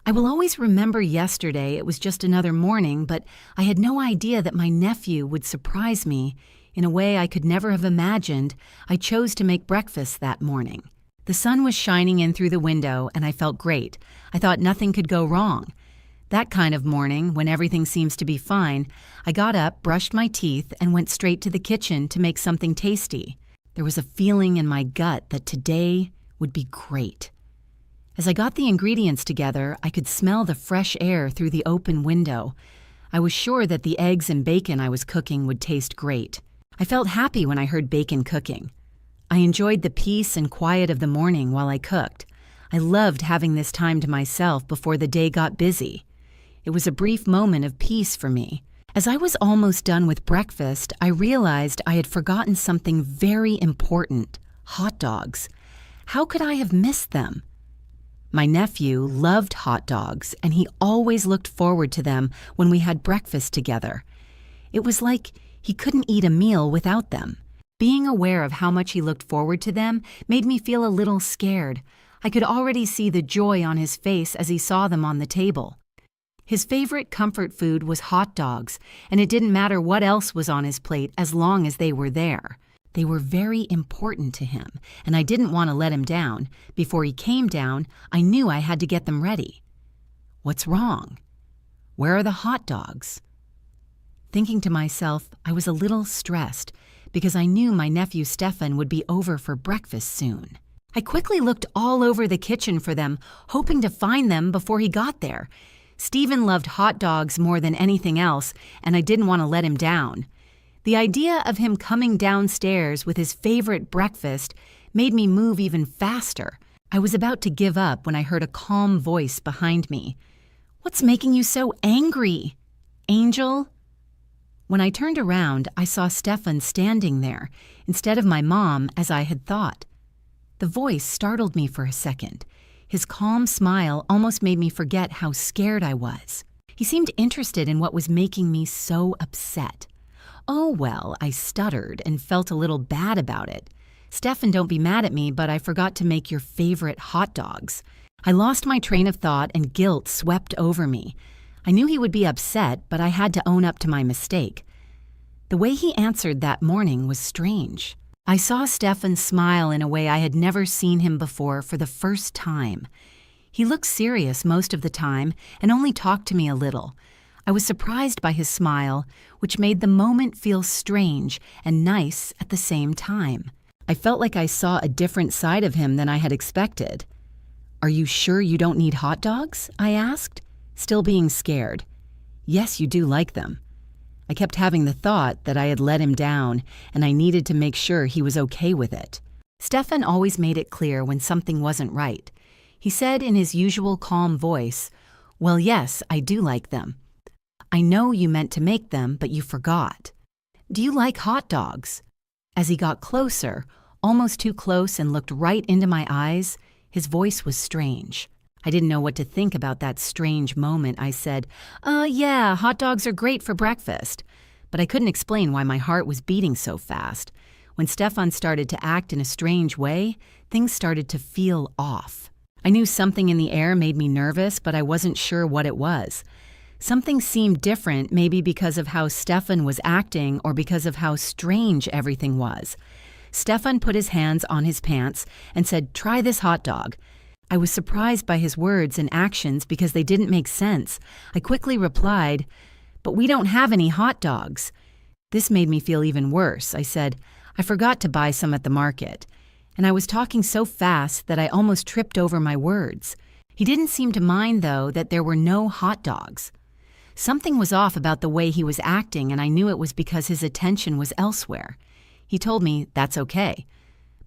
I will always remember yesterday. It was just another morning, but I had no idea that my nephew would surprise me in a way I could never have imagined. I chose to make breakfast that morning. The sun was shining in through the window, and I felt great. I thought nothing could go wrong. That kind of morning, when everything seems to be fine, I got up, brushed my teeth, and went straight to the kitchen to make something tasty. There was a feeling in my gut that today would be great. As I got the ingredients together, I could smell the fresh air through the open window. I was sure that the eggs and bacon I was cooking would taste great. I felt happy when I heard bacon cooking. I enjoyed the peace and quiet of the morning while I cooked. I loved having this time to myself before the day got busy. It was a brief moment of peace for me. As I was almost done with breakfast, I realized I had forgotten something very important: hot dogs. How could I have missed them? My nephew loved hot dogs, and he always looked forward to them when we had breakfast together. It was like he couldn't eat a meal without them. Being aware of how much he looked forward to them made me feel a little scared. I could already see the joy on his face as he saw them on the table. His favorite comfort food was hot dogs, and it didn't matter what else was on his plate as long as they were there. They were very important to him, and I didn't want to let him down. Before he came down, I knew I had to get them ready. What's wrong? Where are the hot dogs? Thinking to myself, I was a little stressed because I knew my nephew Stefan would be over for breakfast soon. I quickly looked all over the kitchen for them, hoping to find them before he got there. Stephen loved hot dogs more than anything else, and I didn't want to let him down. The idea of him coming downstairs with his favorite breakfast made me move even faster. I was about to give up when I heard a calm voice behind me. "What's making you so angry, Angel?" When I turned around, I saw Stefan standing there, instead of my mom, as I had thought. The voice startled me for a second. His calm smile almost made me forget how scared I was. He seemed interested in what was making me so upset. "Oh, well," I stuttered and felt a little bad about it. "Stefan, don't be mad at me, but I forgot to make your favorite hot dogs." I lost my train of thought and guilt swept over me. I knew he would be upset, but I had to own up to my mistake. The way he answered that morning was strange. I saw Stefan smile in a way I had never seen him before for the first time. He looked serious most of the time and only talked to me a little. I was surprised by his smile, which made the moment feel strange and nice at the same time. I felt like I saw a different side of him than I had expected. "Are you sure you don't need hot dogs?" I asked, still being scared. "Yes, you do like them." I kept having the thought that I had let him down, and I needed to make sure he was okay with it. Stefan always made it clear when something wasn't right. He said in his usual calm voice, "Well, yes, I do like them. I know you meant to make them, but you forgot. Do you like hot dogs?" As he got closer, almost too close, and looked right into my eyes, his voice was strange. I didn't know what to think about that strange moment. I said, Yeah, hot dogs are great for breakfast." But I couldn't explain why my heart was beating so fast. When Stefan started to act in a strange way, things started to feel off. I knew something in the air made me nervous, but I wasn't sure what it was. Something seemed different, maybe because of how Stefan was acting or because of how strange everything was. Stefan put his hands on his pants and said, "Try this hot dog." I was surprised by his words and actions because they didn't make sense. I quickly replied, "But we don't have any hot dogs." This made me feel even worse. I said, "I forgot to buy some at the market." And I was talking so fast that I almost tripped over my words. He didn't seem to mind, though, that there were no hot dogs. Something was off about the way he was acting, and I knew it was because his attention was elsewhere. He told me that's okay.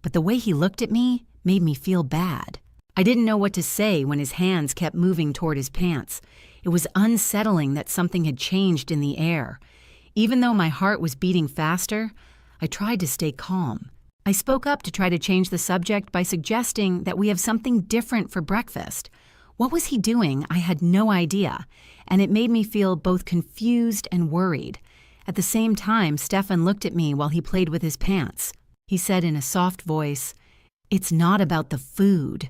But the way he looked at me made me feel bad. I didn't know what to say when his hands kept moving toward his pants. It was unsettling that something had changed in the air. Even though my heart was beating faster, I tried to stay calm. I spoke up to try to change the subject by suggesting that we have something different for breakfast. What was he doing? I had no idea, and it made me feel both confused and worried. At the same time, Stefan looked at me while he played with his pants. He said in a soft voice, "It's not about the food."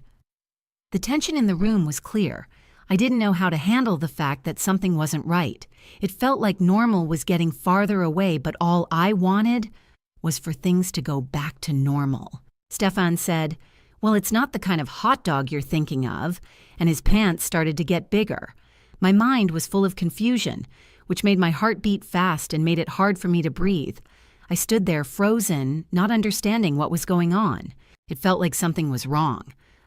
The tension in the room was clear. I didn't know how to handle the fact that something wasn't right. It felt like normal was getting farther away, but all I wanted was for things to go back to normal. Stefan said, "Well, it's not the kind of hot dog you're thinking of," and his pants started to get bigger. My mind was full of confusion, which made my heart beat fast and made it hard for me to breathe. I stood there frozen, not understanding what was going on. It felt like something was wrong.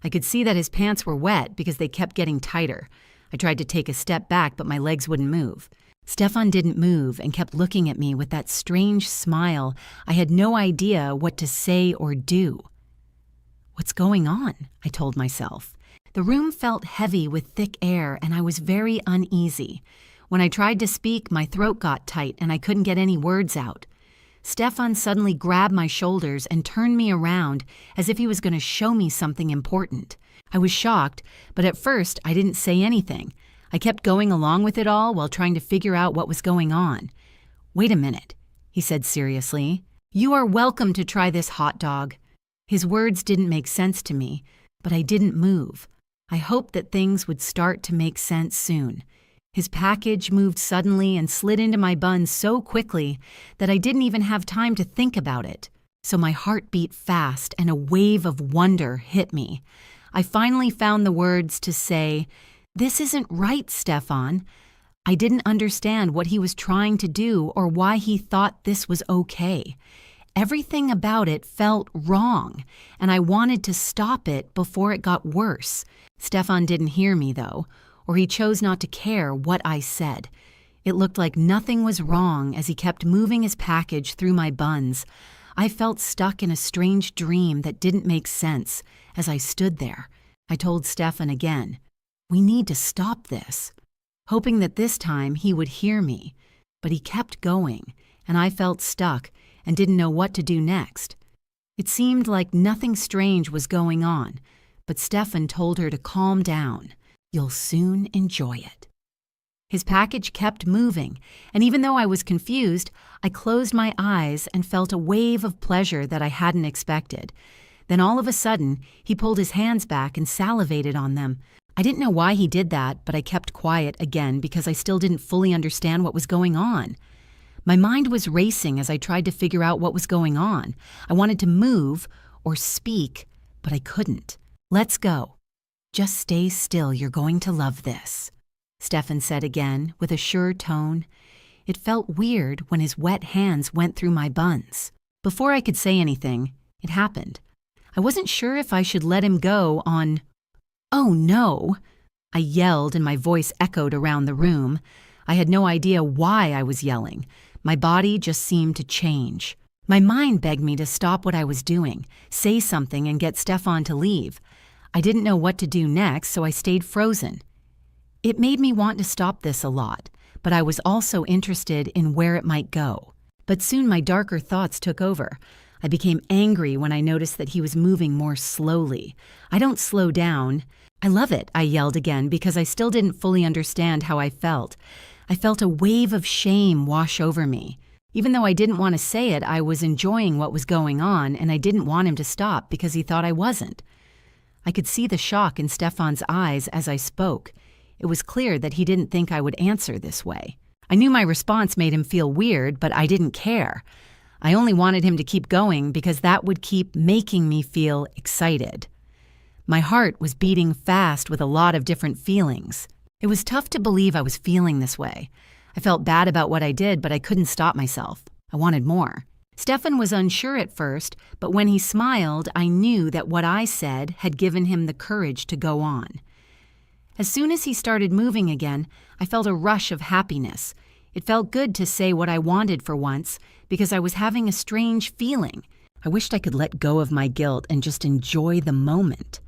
I could see that his pants were wet because they kept getting tighter. I tried to take a step back, but my legs wouldn't move. Stefan didn't move and kept looking at me with that strange smile. I had no idea what to say or do. "What's going on?" I told myself. The room felt heavy with thick air, and I was very uneasy. When I tried to speak, my throat got tight and I couldn't get any words out. Stefan suddenly grabbed my shoulders and turned me around as if he was going to show me something important. I was shocked, but at first I didn't say anything. I kept going along with it all while trying to figure out what was going on. "Wait a minute," he said seriously. "You are welcome to try this hot dog." His words didn't make sense to me, but I didn't move. I hoped that things would start to make sense soon. His package moved suddenly and slid into my bun so quickly that I didn't even have time to think about it. So my heart beat fast and a wave of wonder hit me. I finally found the words to say, "This isn't right, Stefan." I didn't understand what he was trying to do or why he thought this was okay. Everything about it felt wrong, and I wanted to stop it before it got worse. Stefan didn't hear me, though, or he chose not to care what I said. It looked like nothing was wrong as he kept moving his package through my buns. I felt stuck in a strange dream that didn't make sense as I stood there. I told Stefan again, "We need to stop this," hoping that this time he would hear me. But he kept going, and I felt stuck and didn't know what to do next. It seemed like nothing strange was going on, but Stefan told her to calm down. "You'll soon enjoy it." His package kept moving, and even though I was confused, I closed my eyes and felt a wave of pleasure that I hadn't expected. Then all of a sudden, he pulled his hands back and salivated on them. I didn't know why he did that, but I kept quiet again because I still didn't fully understand what was going on. My mind was racing as I tried to figure out what was going on. I wanted to move or speak, but I couldn't. "Let's go." "Just stay still, you're going to love this," Stefan said again with a sure tone. It felt weird when his wet hands went through my buns. Before I could say anything, it happened. I wasn't sure if I should let him go on. "Oh no!" I yelled and my voice echoed around the room. I had no idea why I was yelling. My body just seemed to change. My mind begged me to stop what I was doing, say something and get Stefan to leave. I didn't know what to do next, so I stayed frozen. It made me want to stop this a lot, but I was also interested in where it might go. But soon my darker thoughts took over. I became angry when I noticed that he was moving more slowly. I don't slow down. "I love it," I yelled again because I still didn't fully understand how I felt. I felt a wave of shame wash over me. Even though I didn't want to say it, I was enjoying what was going on, and I didn't want him to stop because he thought I wasn't. I could see the shock in Stefan's eyes as I spoke. It was clear that he didn't think I would answer this way. I knew my response made him feel weird, but I didn't care. I only wanted him to keep going because that would keep making me feel excited. My heart was beating fast with a lot of different feelings. It was tough to believe I was feeling this way. I felt bad about what I did, but I couldn't stop myself. I wanted more. Stefan was unsure at first, but when he smiled, I knew that what I said had given him the courage to go on. As soon as he started moving again, I felt a rush of happiness. It felt good to say what I wanted for once, because I was having a strange feeling. I wished I could let go of my guilt and just enjoy the moment.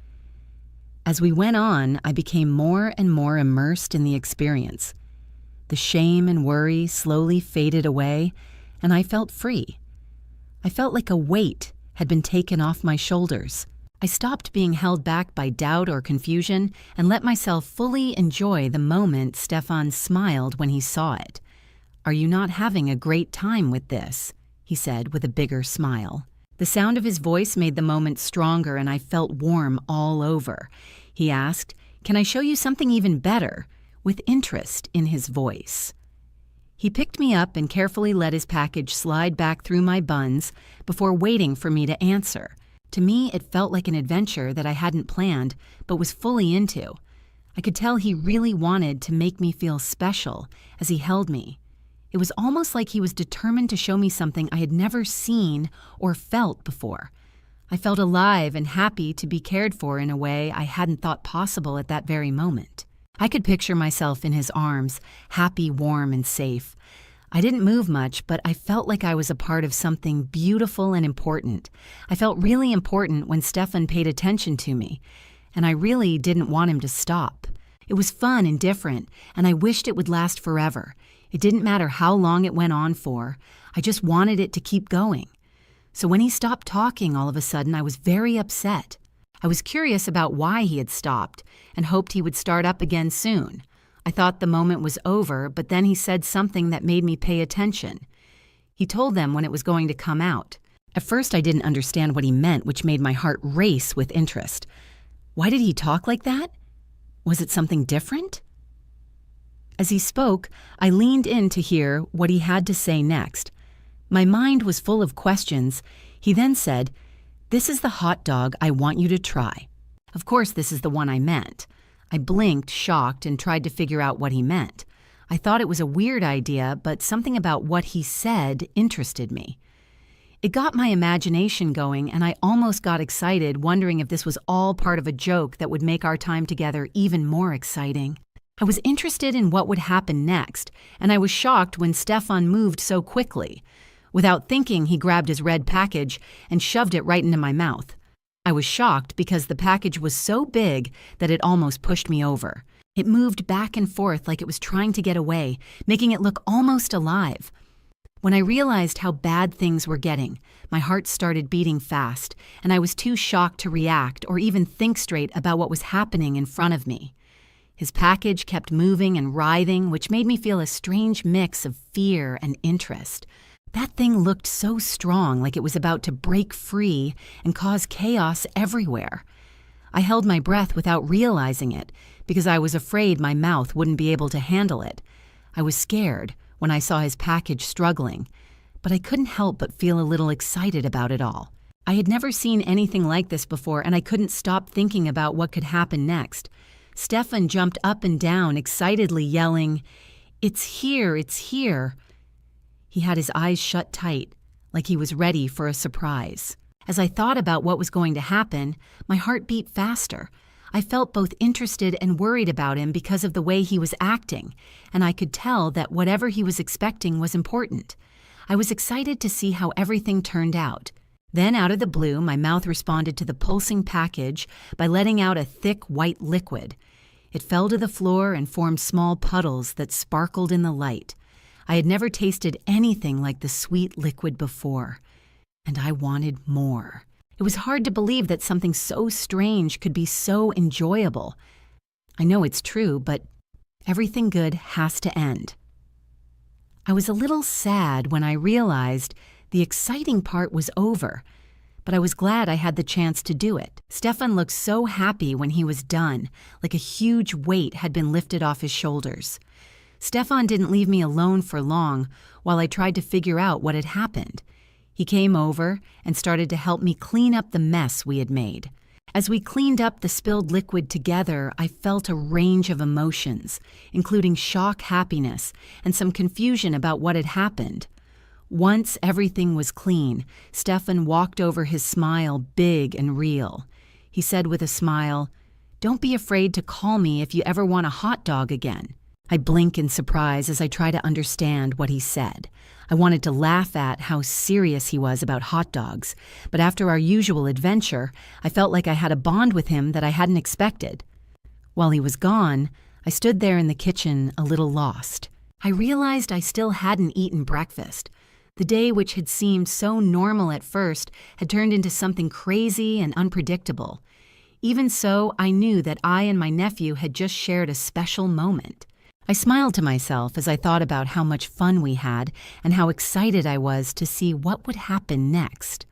As we went on, I became more and more immersed in the experience. The shame and worry slowly faded away, and I felt free. I felt like a weight had been taken off my shoulders. I stopped being held back by doubt or confusion and let myself fully enjoy the moment Stefan smiled when he saw it. "Are you not having a great time with this?" he said with a bigger smile. The sound of his voice made the moment stronger and I felt warm all over. He asked, Can I show you something even better?" with interest in his voice. He picked me up and carefully let his package slide back through my buns before waiting for me to answer. To me, it felt like an adventure that I hadn't planned, but was fully into. I could tell he really wanted to make me feel special as he held me. It was almost like he was determined to show me something I had never seen or felt before. I felt alive and happy to be cared for in a way I hadn't thought possible at that very moment. I could picture myself in his arms, happy, warm, and safe. I didn't move much, but I felt like I was a part of something beautiful and important. I felt really important when Stefan paid attention to me, and I really didn't want him to stop. It was fun and different, and I wished it would last forever. It didn't matter how long it went on for. I just wanted it to keep going. So when he stopped talking all of a sudden, I was very upset. I was curious about why he had stopped and hoped he would start up again soon. I thought the moment was over, but then he said something that made me pay attention. He told them when it was going to come out. At first, I didn't understand what he meant, which made my heart race with interest. Why did he talk like that? Was it something different? As he spoke, I leaned in to hear what he had to say next. My mind was full of questions. He then said, "This is the hot dog I want you to try." Of course, this is the one I meant. I blinked, shocked, and tried to figure out what he meant. I thought it was a weird idea, but something about what he said interested me. It got my imagination going, and I almost got excited, wondering if this was all part of a joke that would make our time together even more exciting. I was interested in what would happen next, and I was shocked when Stefan moved so quickly. Without thinking, he grabbed his red package and shoved it right into my mouth. I was shocked because the package was so big that it almost pushed me over. It moved back and forth like it was trying to get away, making it look almost alive. When I realized how bad things were getting, my heart started beating fast, and I was too shocked to react or even think straight about what was happening in front of me. His package kept moving and writhing, which made me feel a strange mix of fear and interest. That thing looked so strong, like it was about to break free and cause chaos everywhere. I held my breath without realizing it because I was afraid my mouth wouldn't be able to handle it. I was scared when I saw his package struggling, but I couldn't help but feel a little excited about it all. I had never seen anything like this before, and I couldn't stop thinking about what could happen next. Stefan jumped up and down, excitedly yelling, "It's here, it's here." He had his eyes shut tight, like he was ready for a surprise. As I thought about what was going to happen, my heart beat faster. I felt both interested and worried about him because of the way he was acting, and I could tell that whatever he was expecting was important. I was excited to see how everything turned out. Then, out of the blue, my mouth responded to the pulsing package by letting out a thick white liquid. It fell to the floor and formed small puddles that sparkled in the light. I had never tasted anything like the sweet liquid before, and I wanted more. It was hard to believe that something so strange could be so enjoyable. I know it's true, but everything good has to end. I was a little sad when I realized the exciting part was over, but I was glad I had the chance to do it. Stefan looked so happy when he was done, like a huge weight had been lifted off his shoulders. Stefan didn't leave me alone for long while I tried to figure out what had happened. He came over and started to help me clean up the mess we had made. As we cleaned up the spilled liquid together, I felt a range of emotions, including shock, happiness, and some confusion about what had happened. Once everything was clean, Stefan walked over his smile big and real. He said with a smile, "Don't be afraid to call me if you ever want a hot dog again." I blink in surprise as I try to understand what he said. I wanted to laugh at how serious he was about hot dogs, but after our usual adventure, I felt like I had a bond with him that I hadn't expected. While he was gone, I stood there in the kitchen a little lost. I realized I still hadn't eaten breakfast. The day, which had seemed so normal at first, had turned into something crazy and unpredictable. Even so, I knew that I and my nephew had just shared a special moment. I smiled to myself as I thought about how much fun we had and how excited I was to see what would happen next.